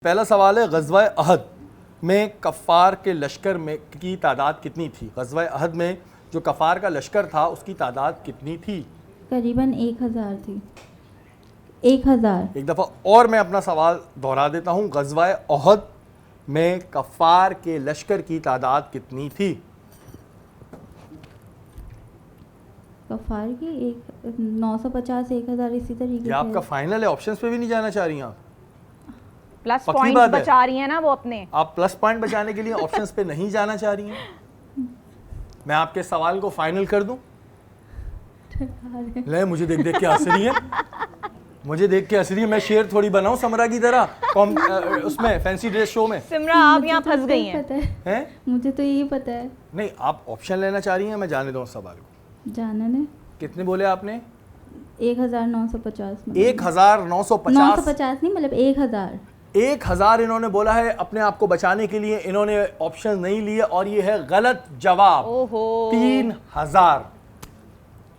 पहला सवाल है, ग़ज़वा अहद में कफ़ार के लश्कर में की तादाद कितनी थी? ग़ज़वा अहद में जो कफ़ार का लश्कर था उसकी तादाद कितनी थी? करीबन 1000 थी। 1000। एक दफ़ा और मैं अपना सवाल दोहरा देता हूँ, ग़ज़वा अहद में कफ़ार के लश्कर की तादाद कितनी थी? कफ़ार की 950 1000 इसी तरीके ये आपका फाइनल है? ऑप्शंस पे भी नहीं जाना चाह रही हैं आप? प्लस पक्की पॉइंट्स बात है? बचा रही है ना वो अपने। आप प्लस पॉइंट बचाने के लिए ऑप्शंस पे नहीं जाना चाह रही हैं? मैं आपके सवाल को फाइनल कर दूं? ले, मुझे देख देख के हंस रही है, मुझे देख के हंस रही है। मैं शेर थोड़ी बनाऊं समरा की तरह उसमें फैंसी ड्रेस शो में? सिमरा आप यहाँ फंस गई हैं। मुझे तो यही पता है। नहीं, आप ऑप्शन लेना चाह रही हैं? मैं जाने दूं उस सवाल को? जाना ने कितने बोले आपने? 1950। 1950? 950 नहीं, मतलब 1000। 1000 इन्होंने बोला है। अपने आप को बचाने के लिए इन्होंने ऑप्शन नहीं लिए और ये है गलत जवाब। ओहो। 3000।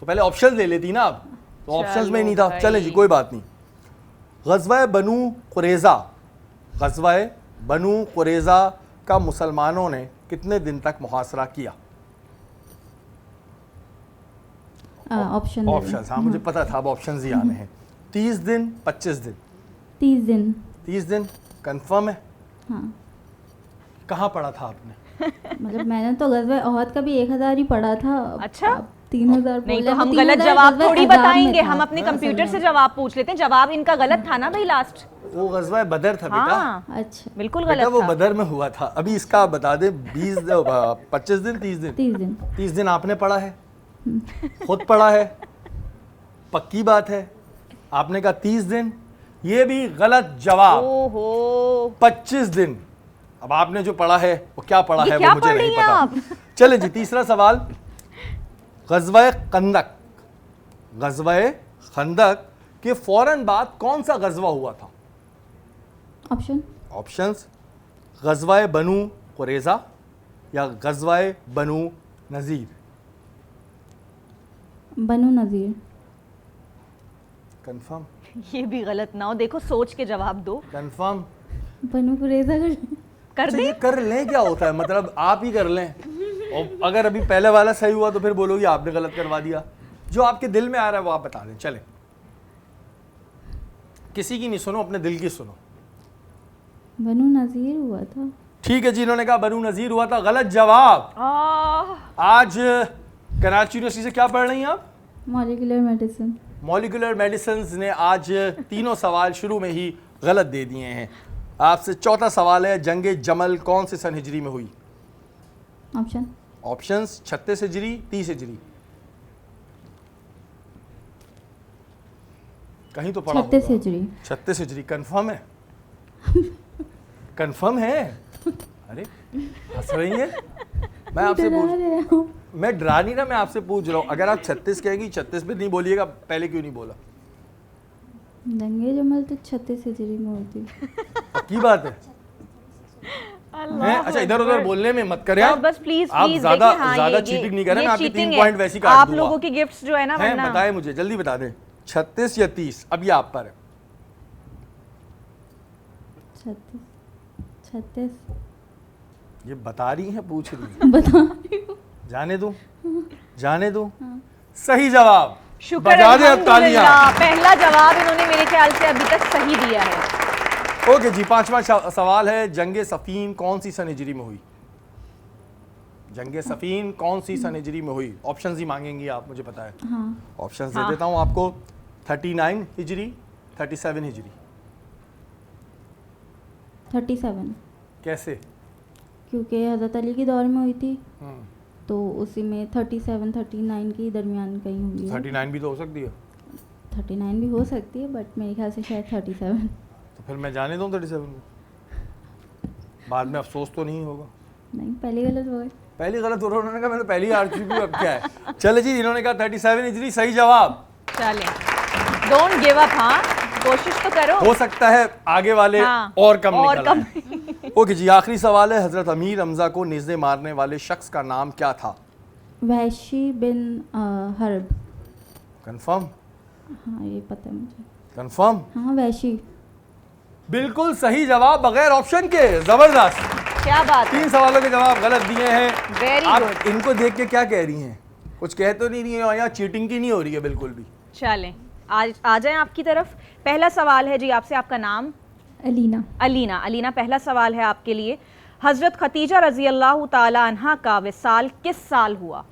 तो पहले ऑप्शन ले लेती ना आप, तो ऑप्शंस में नहीं था। चले जी, कोई बात नहीं। ग़ज़वा बनु कुरैज़ा, ग़ज़वा बनु कुरैज़ा का मुसलमानों ने कितने दिन तक मुहासरा किया? ऑप्शन हाँ, मुझे पता था, अब ऑप्शंस ही आने हैं। 30 दिन, 25 दिन? 30 दिन। 30 दिन कंफर्म है? हाँ। कहाँ पढ़ा था आपने? मतलब मैंने तो ग़ज़वा अहद का भी 1000 ही पढ़ा था। अच्छा, 3000 नहीं तो हम गलत जवाब थोड़ी बताएंगे, हम अपने कंप्यूटर से जवाब पूछ लेते हैं। जवाब इनका गलत था ना भाई लास्ट। वो ग़ज़वा बदर था बेटा। हाँ, अच्छा, बिल्कुल बेटा गलत वो था। बदर में हुआ था। अभी इसका बता दे, 25 दिन, 30 दिन? 30 दिन। 30 दिन आपने पढ़ा है, खुद पढ़ा है, पक्की बात है। आपने कहा 30 दिन, ये भी गलत जवाब। ओहो। 25 दिन। अब आपने जो पढ़ा है वो क्या पढ़ा है क्या वो मुझे पढ़ नहीं रही हैं पता। आप? चले जी, तीसरा सवाल। ग़ज़वा खंदक, ग़ज़वा खंदक के फौरन बाद कौन सा ग़ज़वा हुआ था? ऑप्शंस, ग़ज़वा बनु कुरैज़ा या ग़ज़वा बनु नज़ीर? बनु नज़ीर। कंफर्म? ये भी गलत ना हो, देखो सोच के जवाब दो। कंफर्म? बनु कुरैज़ा कर दे। ये कर लें क्या होता है, मतलब आप ही कर लें। और अगर अभी पहले वाला सही हुआ तो फिर बोलोगे आपने गलत करवा दिया। जो आपके दिल में आ रहा है वो आप बता दें। चले, किसी की नहीं सुनो, अपने दिल की सुनो। बनु नज़ीर हुआ था। ठीक है जी, इन्होंने कहा बनु नज़ीर हुआ था, गलत जवाब। आज कराची यूनिवर्सिटी से क्या पढ़ रही हैं आप? Molecular medicine. मॉलिक्यूलर मेडिसिन ने आज तीनों सवाल शुरू में ही गलत दे दिए हैं। आपसे चौथा सवाल है, जंगे जमल कौन से सन हिजरी में हुई? ऑप्शंस 36 हिजरी, 30 हिजरी? कहीं तो पढ़ा 36 हिजरी। 36 हिजरी कंफर्म है? कंफर्म है? अरे हंस रही है। मैं आपसे पूछ, मैं डरा नहीं ना, मैं आपसे पूछ रहा हूँ। अगर आप 36 कहेंगी, 36 पे नहीं बोलिएगा, पहले क्यों नहीं बोला? जंगे जमल तो 36 हिजरी में होती। की बात है? अच्छा, इधर उधर बोलने में मत करें आप। बस प्लीज आप प्लीज ज्यादा चीटिंग नहीं करें। मैं आपके 3 पॉइंट वैसे काट आप दूंगा। लोगों की गिफ्ट्स जो है ना, वरना बताएं मुझे, जल्दी बता दें। 36 या 30? अब ये आप पर है। 36। ये बता रही हैं, पूछ रही हैं? बता रही हूँ। जाने दूं? जाने दूं? सही जवाब। शुक्र बजा दें अब तालियां। अल्हम्दुलिल्लाह, पहला जवाब इन्होंने मेरे ख्याल से अभी तक सही दिया है। ओके जी, 5वां सवाल है, जंगे सफीन कौन सी सन हिजरी में हुई? जंगे सफीन कौन सी सन हिजरी में हुई? ऑप्शंस ही मांगेंगी आप, मुझे पता है। ऑप्शंस दे देता हूं आपको। 39 हिजरी, 37 हिजरी? 37। कैसे? क्योंकि हज़रत अली के दौर में हुई थी, तो उसी में 37 39 के दरमियान कहीं होंगी। 39 भी तो हो सकती है। 39 भी हो सकती है, बट मेरे ख्याल से शायद 37। तो फिर मैं जाने दूं 37 को? बाद में अफसोस तो नहीं होगा? नहीं, पहले गलत हो गए। पहली गलत हो रहा, उन्होंने कहा मैंने पहली हार चुकी हूं, अब क्या है। चले जी, इन्होंने कहा 37 हिजरी सही जवाब। चलें, डोंट गिव अप। हाँ, कोशिश तो करो। हो सकता है आगे वाले और कम निकल आए। ओके जी, आखिरी सवाल है, हजरत अमीर हमजा को नेज़े मारने वाले शख्स का नाम क्या था? वहशी बिन हर्ब। कंफर्म? हाँ, ये पता है मुझे। कंफर्म? हाँ, वहशी। बिल्कुल सही जवाब बगैर ऑप्शन के। जबरदस्त। क्या बात है, 3 सवालों के जवाब गलत दिए हैं। वेरी आप गुड। इनको देख के क्या कह रही हैं? कुछ कह तो नहीं रही है, यहाँ चीटिंग की नहीं हो रही है बिल्कुल भी। चलें, आज आ जाएं आपकी तरफ। पहला सवाल है जी आपसे, आपका नाम? अलीना। अलीना। अलीना, पहला सवाल है आपके लिए। हजरत खतीजा रजी अल्लाह ताला अन्हा का विसाल किस साल हुआ?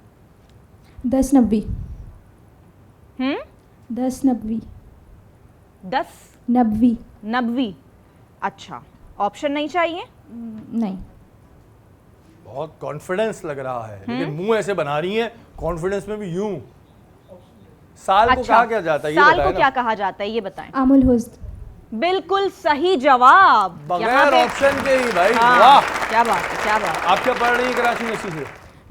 10 नबी। 10 नबवी। नबवी। अच्छा, ऑप्शन नहीं चाहिए? नहीं। बहुत कॉन्फिडेंस लग रहा है, लेकिन मुंह ऐसे बना रही हैं, कॉन्फिडेंस में भी यूं। साल को कहा क्या जाता है, ये साल बताएं को ना। क्या कहा जाता है, ये बताएं। आमुल हुस्न। बिल्कुल सही जवाब। यहाँ बगैर पे- ऑप्शन के ही भाई। हाँ, वाह। क्या बात है, क्या बात है। आप क्या पढ़ रही हैं कराची यूनिवर्सिटी से?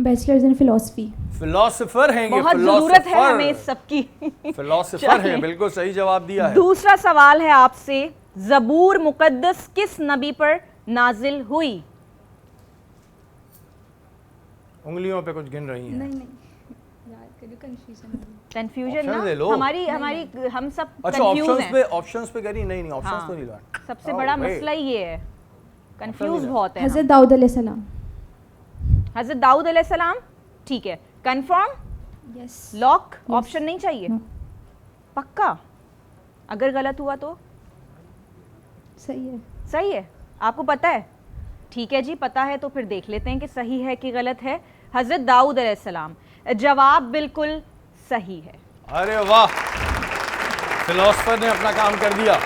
Bachelors in philosophy. फिलोसोफर हैं ये, बहुत जरूरत है हमें इस सबकी। फिलोसोफर हैं, बिल्कुल सही जवाब दिया है। दूसरा सवाल है आपसे, ज़बूर मुकद्दस किस नबी पर नाजिल हुई? उंगलियों पे कुछ गिन रही हैं। नहीं याद करिए, कंफ्यूजन Options ले ना, लो। हमारी हम सब अच्छा, कंफ्यूज ऑप्शंस पे करी नहीं, ऑप्शंस तो नहीं ला। सबसे बड़ा मसला ये है, कंफ्यूज बहुत है हज़रत दाऊद अलैहिस्सलाम। हजरत दाऊद अलैहिस्सलाम। ठीक है, कंफर्म? यस। लॉक? ऑप्शन नहीं चाहिए? No. पक्का? अगर गलत हुआ तो? सही है। सही है, आपको पता है? ठीक है जी, पता है तो फिर देख लेते हैं कि सही है कि गलत है। हजरत दाऊद अलैहिस्सलाम, जवाब बिल्कुल सही है। अरे वाह, फिलोसोफर ने अपना काम कर दिया।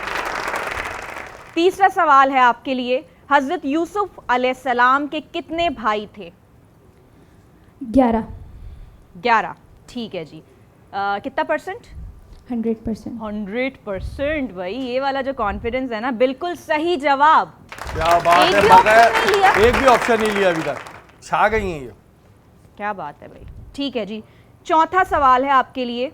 तीसरा सवाल है आपके लिए, हजरत यूसुफ अलैहिस्सलाम के कितने भाई थे? 11। 11। ठीक है जी। कितना परसेंट? 100%। 100% भाई, ये वाला जो कॉन्फिडेंस है ना, बिल्कुल सही जवाब। क्या बात एक है, भी बगैर ऑप्शन नहीं लिया। एक भी ऑप्शन नहीं लिया अभी तक, छा गई हैं ये। क्या बात है भाई। ठीक है जी, चौथा सवाल है आपके लिए,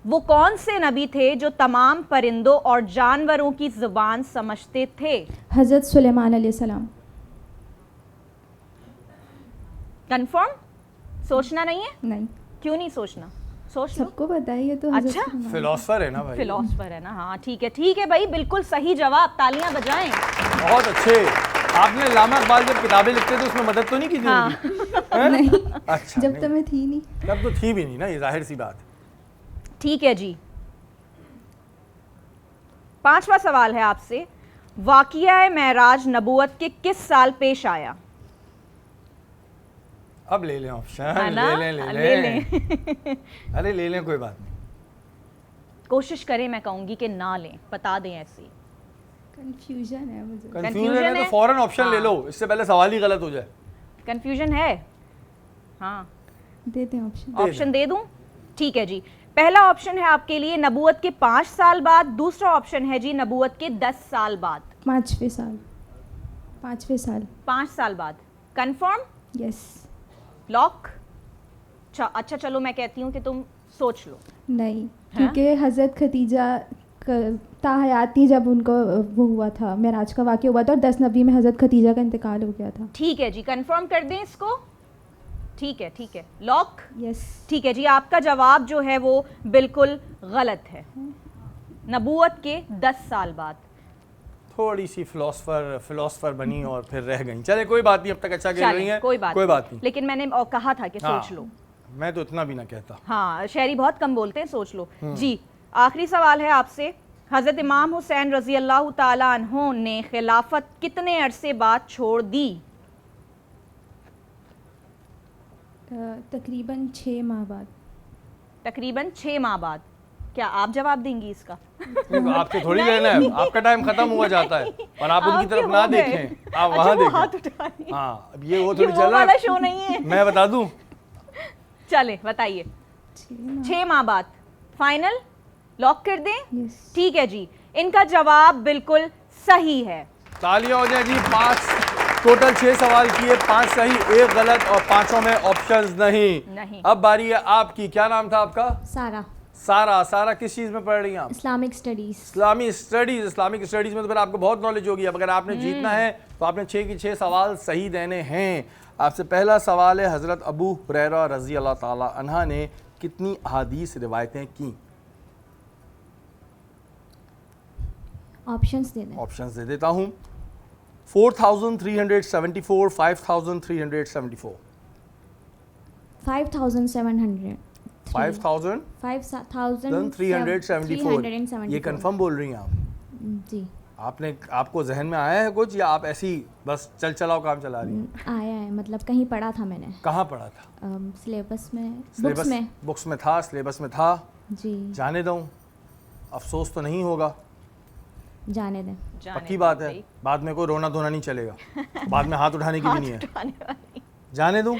वो कौन से नबी थे जो तमाम परिंदों और जानवरों की जुबान समझते थे? हज़रत सुलेमान अलैहिस्सलाम। कंफर्म? सोचना नहीं है? नहीं, क्यों नहीं सोचना, सोच लो। सबको पता है ये तो। अच्छा। हज़रत सुलेमान। फिलोसोफर है ना भाई। फिलोसफर है ना, हाँ ठीक है भाई, बिल्कुल सही जवाब, तालियां बजाएं। बहुत अच्छे। आपने लामा इकबाल जब किताबें लिखते थे उसमें मदद तो नहीं की थी हाँ। उनकी? हैं? नहीं, अच्छा, जब नहीं। तो मैं थी नहीं। तब तो थी भी नहीं ना, ये जाहिर सी बात है। ठीक है जी, पांचवा सवाल है आपसे, वाक़िया मेराज नबूवत के किस साल पेश आया? अब ले लें ऑप्शन, है ना? ले लें अरे ले लें, कोई बात नहीं। कोशिश करें, मैं कहूंगी कि ना लें, बता दें ऐसे ही। कंफ्यूजन है मुझे। कंफ्यूजन है है? तो फौरन ऑप्शन ले हाँ। लो, इससे पहले सवाल ही गलत हो जाए। कंफ्यूजन है? हाँ, देते हैं ऑप्शन। ऑप्शन दे दूं? ठीक है जी, पहला ऑप्शन है आपके लिए नबूवत के 5 साल बाद, दूसरा ऑप्शन है जी नबूवत के 10 साल बाद। 5वें साल। 5वें साल। 5 साल बाद। कंफर्म? यस। लॉक? अच्छा चलो, मैं कहती हूँ कि तुम सोच लो। नहीं, क्योंकि हज़रत खदीजा ताहयात थी जब उनको वो हुआ था, मेराज का वाक़या हुआ था, और 10 नबी में हज़रत खदीजा का इंतकाल हो गया था। ठीक है जी, कंफर्म कर दें इसको? ठीक है, लॉक? यस। ठीक है जी, आपका जवाब जो है वो बिल्कुल गलत है। नबूवत के 10 साल बाद। थोड़ी सी फिलोसोफर बनी और फिर रह गई। चले कोई बात नहीं, अब तक अच्छा खेल रही चलें, हैं, कोई बात नहीं। लेकिन मैंने कहा था कि हाँ, सोच लो। मैं तो इतना भी ना कहता। हाँ, शायरी बहुत कम बोलते हैं, सोच लो। जी, आखिरी सवाल है आपसे, हजरत इमाम हुसैन रजी अल्लाह ताला अन्हो ने खिलाफत कितने अरसे बाद छोड़ दी? तकरीबन 6 माह बाद। तकरीबन 6 माह बाद। क्या आप जवाब देंगी इसका? देखो, आपसे थोड़ी लेना है, आपका टाइम खत्म हुआ जाता है और आप उनकी तरफ ना देखें, आप वहाँ वो हाथ देखें। उठाएं। हाँ, अब ये वो ये थोड़ी वो चल रहा वाला है। शो नहीं है। मैं बता दूं, चले बताइए। 6 माह बाद। फाइनल? लॉक कर दें? यस। ठीक है जी, इनका जवाब बिल्कुल सही है। तालियां हो जाए जी। 5 टोटल 6 सवाल किए, 5 सही, 1 गलत और 5 में ऑप्शंस नहीं। अब बारी है आपकी। क्या नाम था आपका? सारा। सारा किस चीज़ में पढ़ रही हैं आप? Islamic studies. इस्लामिक स्टडीज़ में तो फिर आपको बहुत नॉलेज होगी। अब अगर आपने जीतना है तो आपने 6 के 6 सवाल सही देने हैं। आपसे पहला सवाल है, हज़रत अबू हुरैरा रज़ी अल्लाह ताला अन्हा ने कितनी अहादीस रिवायतें की? ऑप्शंस दे दें। ऑप्शंस दे देता हूँ 4,374, 5,374, 5,700, 5,374। ये कंफर्म बोल रही हैं आप? जी आपको जहन में आया है कुछ, या आप ऐसी बस चल चलाओ काम चला रही हैं? आया है, मतलब कहीं पढ़ा था मैंने, कहाँ पढ़ा था? सिलेबस में, बुक्स में था, सिलेबस में था। जी जाने दूं, अफसोस तो नहीं होगा? जाने दें। पक्की बात है, बाद में कोई रोना धोना नहीं चलेगा, बाद में हाथ उठाने की भी नहीं है। जाने दूं?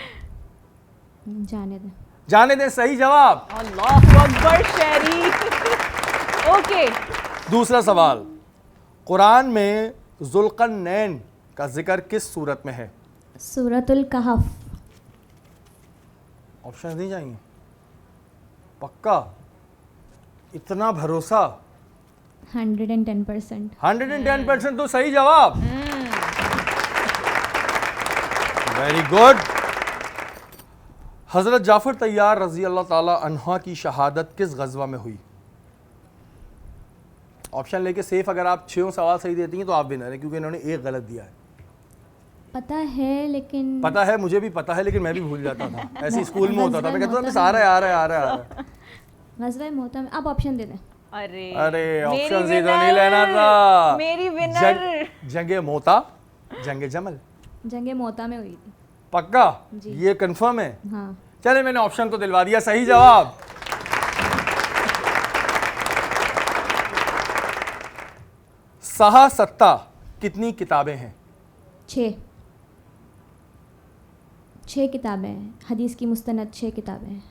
जाने दें। जाने दें, सही जवाब। अल्लाहु अकबर शेरी। ओके, दूसरा सवाल, कुरान में जुल्करनैन का जिक्र किस सूरत में है? सूरतुल कहफ। ऑप्शन नहीं चाहिए? पक्का? इतना भरोसा? 110%। 110% तो सही जवाब। Very good. हजरत जाफर तैयार रजी अल्लाह ताला अन्हा की शहादत किस गजवा में हुई? ऑप्शन लेके सेफ, अगर आप 6 सवाल सही देती हैं तो आप विनर हैं, क्योंकि इन्होंने एक गलत दिया है। पता है लेकिन पता है, मुझे भी पता है, लेकिन मैं भी भूल जाता था। ऐसे स्कूल में होता था, मैं कहता था मिस आ रहा है। गज़वा मोहतम। अब ऑप्शन दे दें। अरे ऑप्शन से तो नहीं लेना था। मेरी विनर जंगे मोता, जंगे जमल। जंगे मोता में हुई थी। पक्का? जी। ये कंफर्म है? हाँ। चले, मैंने ऑप्शन तो दिलवा दिया, सही जवाब। सहा सत्ता कितनी किताबें हैं? 6 किताबें हैं। हदीस की मुस्तनद 6 किताबें हैं।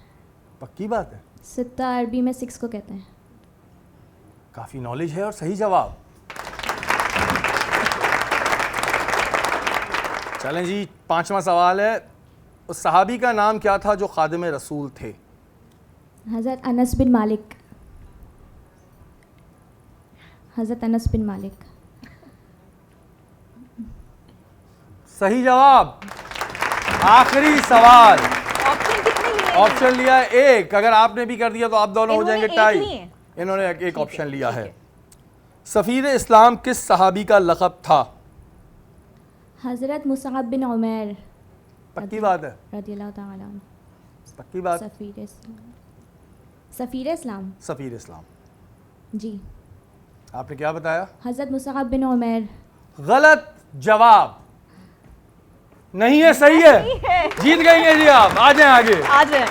पक्की बात है? सित्ता अरबी में 6 को कहते हैं। काफी नॉलेज है, और सही जवाब। चलें जी, 5वां सवाल है, उस सहाबी का नाम क्या था जो खादिम रसूल थे? हज़रत अनस बिन मालिक। हज़रत अनस बिन मालिक। सही जवाब। आखिरी सवाल। ऑप्शन कितने लिए? ऑप्शन लिया है एक, अगर आपने भी कर दिया तो आप दोनों हो इन्होंने जाएंगे एक टाई। लिए। इन्होंने एक है, ऑप्शन लिया ठीक है। है। सफीर इस्लाम किस सहाबी का लक़ब था? हज़रत मुसअब बिन उमैर पक्की बात है? रज़ियल्लाहु ताला अन्हु। पक्की बात। सफ़ीर इस्लाम। सफ़ीर इस्लाम। सफीर इस्लाम। जी। आपने क्या बताया? हज़रत मुसअब बिन उमैर। गलत जवाब। नहीं है, सही है। जीत गई हैं जी आप। आ जाएं आगे। आ जाए।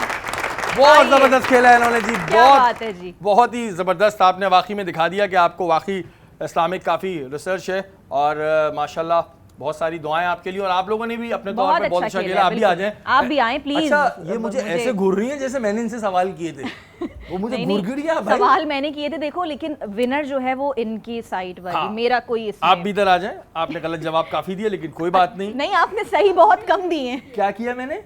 बहुत आइए। जबरदस्त खेला है इन्होंने जी। क्या बात है जी। बहुत ही जबरदस्त। आपने वाकई में दिखा दिया कि आपको वाकई इस्लामिक काफ़ी रिसर्च है, और माशाल्लाह बहुत सारी दुआएं आपके लिए, और आप लोगों ने भी अपने तौर पे बहुत अच्छा खेला। आप भी आ जाएं। आप भी आएं प्लीज। अच्छा, ये मुझे ऐसे घूर रही है जैसे मैंने इनसे सवाल किए थे। वो मुझे घूर गया भाई। सवाल मैंने किए थे, देखो, लेकिन विनर जो है वो इनकी साइड वाली। हाँ। मेरा कोई इसमें आप भी इधर आ जाएं। आपने गलत जवाब काफी दिए, लेकिन कोई बात नहीं। नहीं, आपने सही बहुत कम दिए हैं। क्या किया मैंने?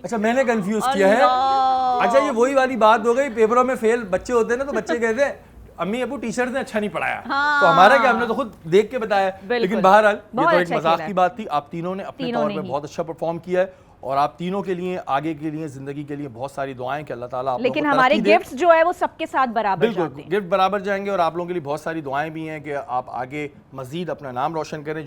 अच्छा, मैने कंफ्यूज किया है। अच्छा, ये वही वाली बात हो गई, पेपरों में फेल बच्चे होते हैं ना, तो बच्चे कहते हैं अम्मी अबू टीचर ने अच्छा नहीं पढ़ाया। हाँ। तो हमारा क्या, हमने तो खुद देख के बताया। लेकिन बहरहाल ये बहुत तो एक अच्छा मजाक खेला की है। बात थी। आप तीनों ने अपने तीनों तौर ने पे ही। बहुत अच्छा परफॉर्म किया है, और आप तीनों के लिए आगे के लिए, जिंदगी के लिए बहुत सारी दुआएं कि अल्लाह ताला आप लोगों लेकिन को हमारे तरक्की दे। गिफ्ट्स जो है वो सबके साथ बराबर बिल्कुल जाते हैं। गिफ्ट बराबर जाएंगे, और आप लोगों के लिए बहुत सारी दुआएं भी हैं कि आप आगे मजीद अपना नाम रोशन करें।